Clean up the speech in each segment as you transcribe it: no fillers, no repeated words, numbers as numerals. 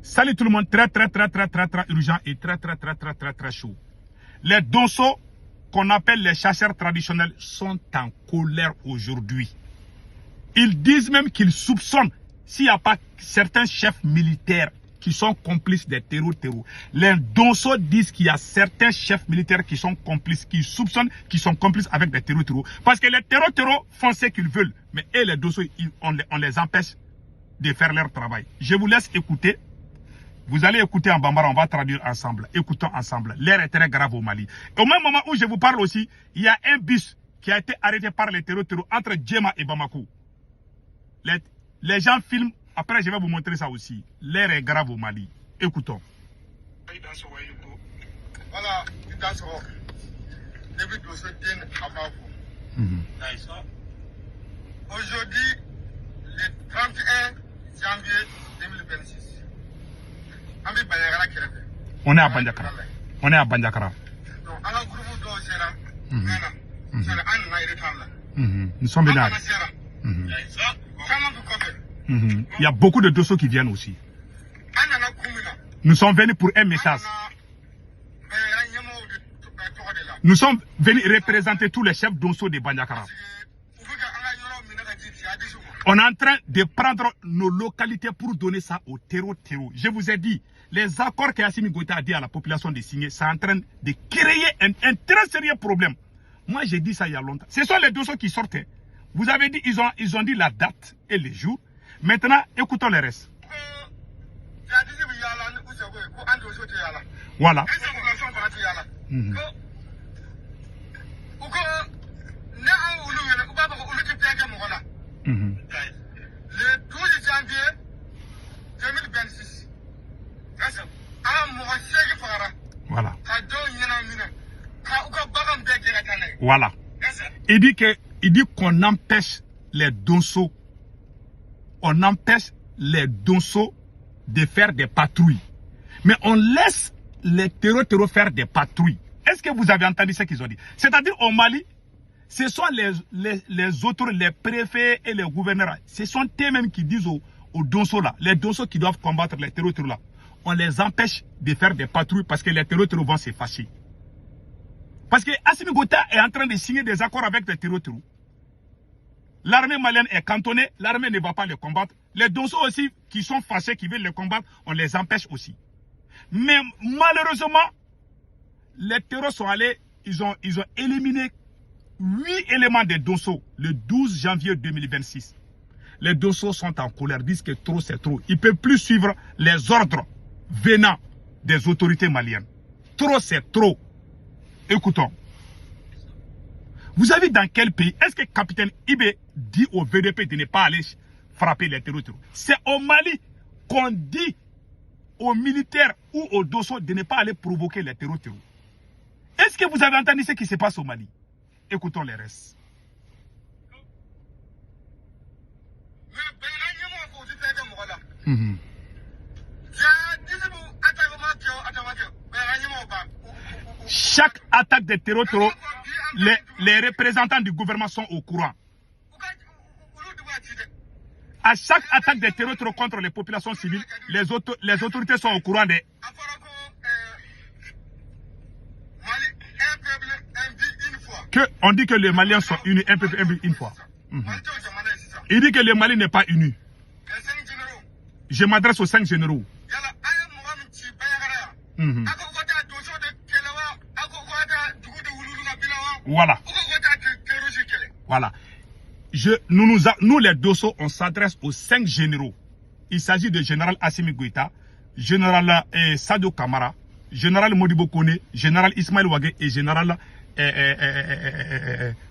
Salut tout le monde, très urgent et très chaud. Les Donso, qu'on appelle les chasseurs traditionnels, sont en colère aujourd'hui. Ils disent même qu'ils soupçonnent, s'il n'y a pas certains chefs militaires qui sont complices des terrors. Les Donso disent qu'il y a certains chefs militaires qui sont complices, qui soupçonnent qu'ils sont complices avec des terrors. Parce que les terrors font ce qu'ils veulent. Mais eux, les Donso, on les empêche de faire leur travail. Je vous laisse écouter. Vous allez écouter en bambara, on va traduire ensemble. Écoutons ensemble. L'air est très grave au Mali. Et au même moment où je vous parle aussi, il y a un bus qui a été arrêté par les terrors entre Djema et Bamako. Les gens filment. Après, je vais vous montrer ça aussi. L'air est grave au Mali. Écoutons. Voilà, aujourd'hui, le 31 janvier 2026. On est à Bandiakara. On est à Bandiakara. Nous sommes bien. Il y a beaucoup de dossiers qui viennent aussi. Nous sommes venus pour un message. Nous sommes venus représenter tous les chefs d'Onso de Bandiakara. On est en train de prendre nos localités pour donner ça au terreau. Je vous ai dit, les accords qu'Assimi Goïta a dit à la population de signer, c'est en train de créer un très sérieux problème. Moi, j'ai dit ça il y a longtemps. Ce sont les dossiers qui sortent. Vous avez dit, ils ont dit la date et les jours. Maintenant, écoutons le reste. Voilà. Le 12 janvier 2026. Voilà. Voilà. Il dit qu'on empêche les Donso. On empêche les Donso de faire des patrouilles. Mais on laisse les terreaux faire des patrouilles. Est-ce que vous avez entendu ce qu'ils ont dit? C'est-à-dire au Mali, ce sont les autres, les préfets et les gouverneurs. Ce sont eux-mêmes qui disent aux Donso là, les Donso qui doivent combattre les terreaux là. On les empêche de faire des patrouilles parce que les terreaux vont se fâcher. Parce que Assimi Goïta est en train de signer des accords avec les terreaux. L'armée malienne est cantonnée, l'armée ne va pas les combattre. Les Donso aussi qui sont fâchés, qui veulent les combattre, on les empêche aussi. Mais malheureusement, les terreaux sont allés, ils ont éliminé 8 éléments des Donso le 12 janvier 2026. Les Donso sont en colère, disent que trop c'est trop. Ils ne peuvent plus suivre les ordres venant des autorités maliennes. Trop c'est trop. Écoutons. Vous avez dans quel pays, est-ce que capitaine Ibé dit au VDP de ne pas aller frapper les terreaux? C'est au Mali qu'on dit aux militaires ou aux Donso de ne pas aller provoquer les terreaux. Est-ce que vous avez entendu ce qui se passe au Mali? Écoutons les restes. Chaque attaque des terreaux, les représentants du gouvernement sont au courant. À chaque attaque des terreaux contre les populations civiles, les autorités sont au courant des... On dit que les Maliens sont unis, un peuple une fois. Il dit que le Mali n'est pas uni. Je m'adresse aux 5 généraux. Voilà. Voilà. Nous les Donso, on s'adresse aux 5 généraux. Il s'agit de général Assimi Goïta, général Sadio Kamara, général Modibo Kone, général Ismaël Ouagé et général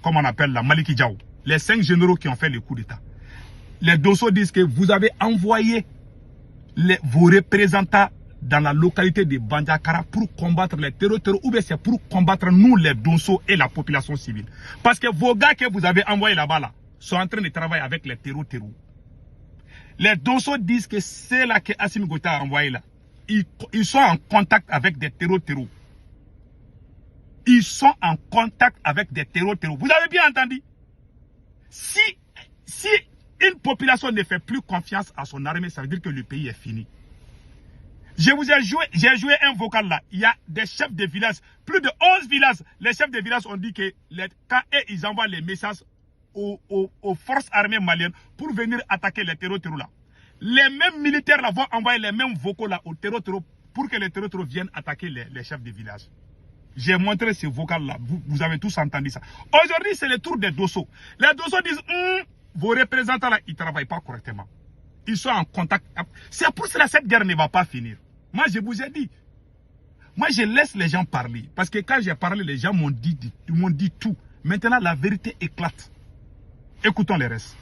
comment on appelle la Maliki Diaw. Les 5 généraux qui ont fait le coup d'État. Les Donso disent que vous avez envoyé vos représentants dans la localité de Bandiakara pour combattre les terreurs ou bien c'est pour combattre nous les Donso et la population civile. Parce que vos gars que vous avez envoyés là-bas là, sont en train de travailler avec les terreurs. Les Donso disent que c'est là que Assimi Goïta a envoyé là. Ils sont en contact avec des terreurs. Ils sont en contact avec des terreurs. Vous avez bien entendu? Si une population ne fait plus confiance à son armée, ça veut dire que le pays est fini. j'ai joué un vocal là. Il y a des chefs de village, plus de 11 villages. Les chefs de village ont dit que quand ils envoient les messages aux forces armées maliennes pour venir attaquer les terreaux là. Les mêmes militaires là vont envoyer les mêmes vocaux là aux terreaux pour que les terreaux viennent attaquer les chefs de village. J'ai montré ce vocal là. Vous avez tous entendu ça. Aujourd'hui, c'est le tour des Dosso. Les Dosso disent, vos représentants là, ils ne travaillent pas correctement. Ils sont en contact. C'est pour cela que cette guerre ne va pas finir. Moi, je vous ai dit. Moi, je laisse les gens parler. Parce que quand j'ai parlé, les gens m'ont dit tout. Maintenant, la vérité éclate. Écoutons les restes.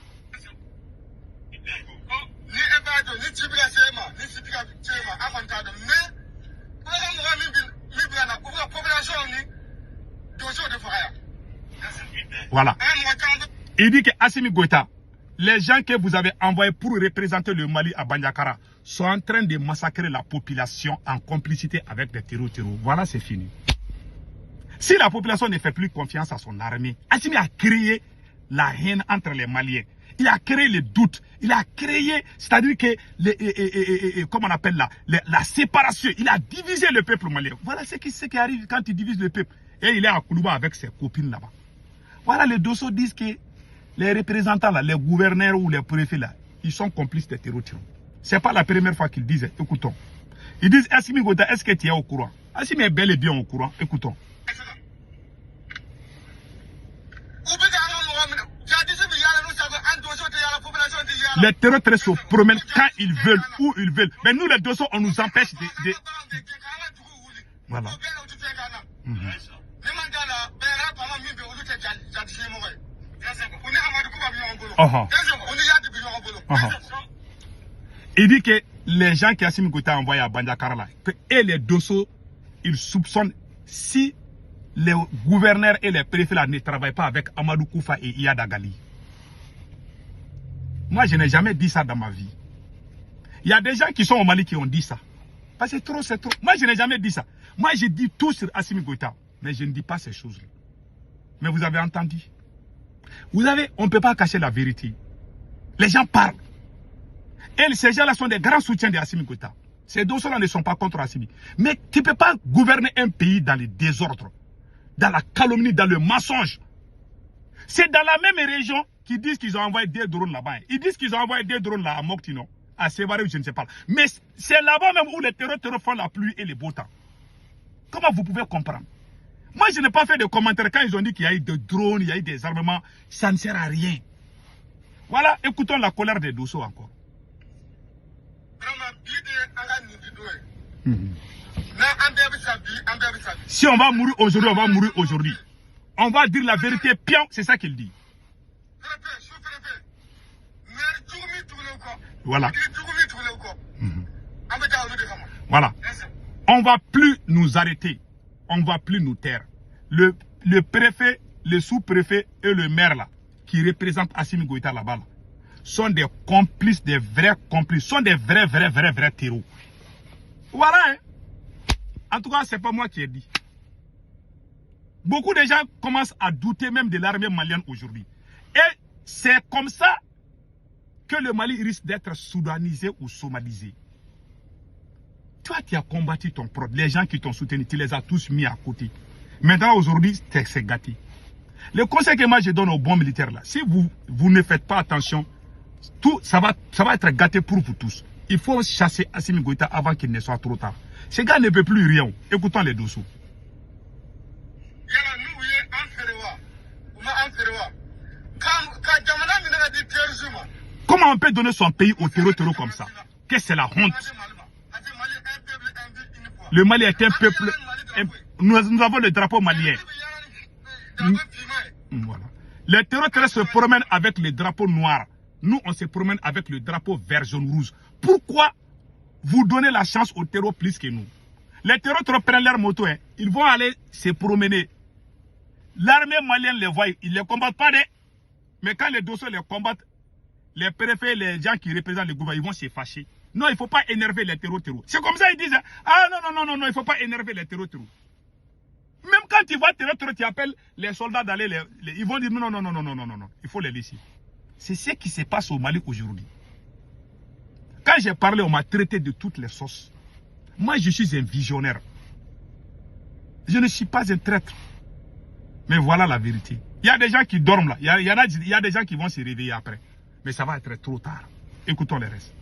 Voilà. Il dit que Assimi Goïta, les gens que vous avez envoyés pour représenter le Mali à Bandiakara sont en train de massacrer la population en complicité avec des terreaux. Voilà, c'est fini. Si la population ne fait plus confiance à son armée, Assimi a créé la haine entre les Maliens. Il a créé les doutes. Il a créé, c'est-à-dire que, comment on appelle la séparation. Il a divisé le peuple malien. Voilà ce qui arrive quand il divise le peuple. Et il est à Koulouba avec ses copines là-bas. Voilà, les Dosso disent que les représentants là, les gouverneurs ou les préfets là, ils sont complices des terreaux. Ce n'est pas la première fois qu'ils disent. Écoutons. Ils disent, Assimi Goïta, est-ce que tu es au courant? Assimi est bel et bien au courant. Écoutons. Les terroristes se promènent quand ils veulent, où ils veulent. Mais nous, les Dosso, on nous empêche de... Voilà. Il dit que les gens qui Assimi Goïta a envoyé à Bandiakara là, et les Dosso, ils soupçonnent si les gouverneurs et les préfets là ne travaillent pas avec Amadou Koufa et Iyad Agali. Moi, je n'ai jamais dit ça dans ma vie. Il y a des gens qui sont au Mali qui ont dit ça. Parce que c'est trop. Moi, je n'ai jamais dit ça. Moi, je dis tout sur Assimi Goïta. Mais je ne dis pas ces choses-là. Mais vous avez entendu. Vous avez, on ne peut pas cacher la vérité. Les gens parlent. Et ces gens-là sont des grands soutiens d'Assimi Goïta. Ces Dosso-là ne sont pas contre Assimi. Mais tu ne peux pas gouverner un pays dans le désordre, dans la calomnie, dans le mensonge. C'est dans la même région qu'ils disent qu'ils ont envoyé des drones là-bas. Ils disent qu'ils ont envoyé des drones là à Moktino, à Sévaré, je ne sais pas. Mais c'est là-bas même où les terreurs font la pluie et les beaux temps. Comment vous pouvez comprendre? Moi, je n'ai pas fait de commentaires quand ils ont dit qu'il y a eu des drones, il y a eu des armements. Ça ne sert à rien. Voilà, écoutons la colère des Dosso encore. Si on va mourir aujourd'hui, on va mourir aujourd'hui. On va dire la vérité, pion, c'est ça qu'il dit. Voilà. Voilà. On ne va plus nous arrêter. On ne va plus nous taire. Le préfet, le sous-préfet et le maire là, qui représentent Assimi Goïta là-bas, là, sont des complices, des vrais complices, sont des vrais terreaux. Voilà. Hein. En tout cas, ce n'est pas moi qui ai dit. Beaucoup de gens commencent à douter même de l'armée malienne aujourd'hui. Et c'est comme ça que le Mali risque d'être soudanisé ou somalisé. Toi, tu as combattu ton propre. Les gens qui t'ont soutenu, tu les as tous mis à côté. Maintenant, aujourd'hui, c'est gâté. Le conseil que moi je donne aux bons militaires là, si vous ne faites pas attention, tout ça va être gâté pour vous tous. Il faut chasser Assimi Goïta avant qu'il ne soit trop tard. Ces gars ne peut plus rien. Écoutons les Dosso. Comment on peut donner son pays au terreau comme ça? Qu'est-ce que c'est la honte? Le Mali est un peuple. Nous avons le drapeau malien. Voilà. Les terroristes se promènent avec le drapeau noir. Nous, on se promène avec le drapeau vert, jaune, rouge. Pourquoi vous donnez la chance aux terreaux plus que nous? Les terroristes prennent leur moto. Hein. Ils vont aller se promener. L'armée malienne les voit. Ils ne les combattent pas. Mais quand les Dosso les combattent, les préfets, les gens qui représentent le gouvernement, ils vont se fâcher. Non, il ne faut pas énerver les terreaux. C'est comme ça ils disent. Ah non, il ne faut pas énerver les terreaux. Même quand tu vois terreau, tu appelles les soldats d'aller, ils vont dire non, il faut les laisser. C'est ce qui se passe au Mali aujourd'hui. Quand j'ai parlé, on m'a traité de toutes les sauces. Moi, je suis un visionnaire. Je ne suis pas un traître. Mais voilà la vérité. Il y a des gens qui dorment là. Il y a des gens qui vont se réveiller après. Mais ça va être trop tard. Écoutons les restes.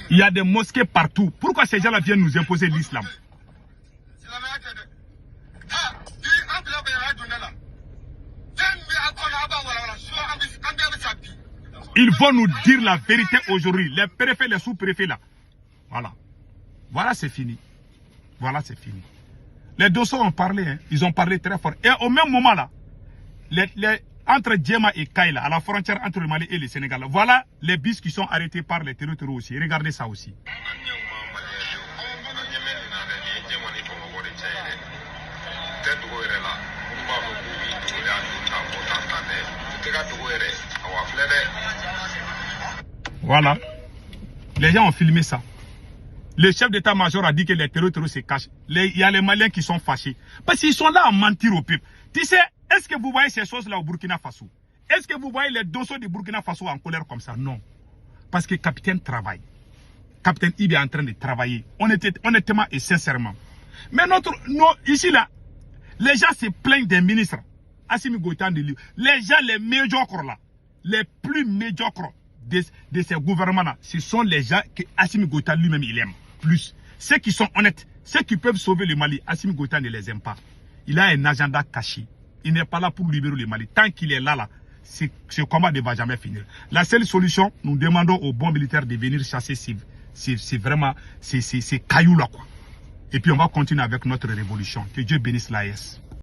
Il y a des mosquées partout. Pourquoi ces gens-là viennent nous imposer l'islam? Ils vont nous dire la vérité aujourd'hui. Les préfets, les sous-préfets là. Voilà. Voilà, c'est fini. Voilà, c'est fini. Les Dosso ont parlé, hein. Ils ont parlé très fort. Et au même moment là, entre Djema et Kaila, à la frontière entre le Mali et le Sénégal, voilà les bus qui sont arrêtés par les terroristes aussi. Regardez ça aussi. Voilà. Les gens ont filmé ça. Le chef d'état-major a dit que les terroristes se cachent. Il y a les Maliens qui sont fâchés. Parce qu'ils sont là à mentir au peuple. Tu sais, est-ce que vous voyez ces choses-là au Burkina Faso? Est-ce que vous voyez les Dosso du Burkina Faso en colère comme ça? Non. Parce que le capitaine travaille. Capitaine Ibe est en train de travailler. Honnêtement et sincèrement. Mais ici là, les gens se plaignent des ministres. Assimi Goïta, les gens les médiocres là, les plus médiocres de ces gouvernements-là, ce sont les gens que Assimi Goïta lui-même il aime. Plus. Ceux qui sont honnêtes, ceux qui peuvent sauver le Mali, Assimi Goïta ne les aime pas. Il a un agenda caché. Il n'est pas là pour libérer le Mali. Tant qu'il est là, ce combat ne va jamais finir. La seule solution, nous demandons aux bons militaires de venir chasser c'est vraiment ces cailloux là quoi. Et puis on va continuer avec notre révolution. Que Dieu bénisse l'AS.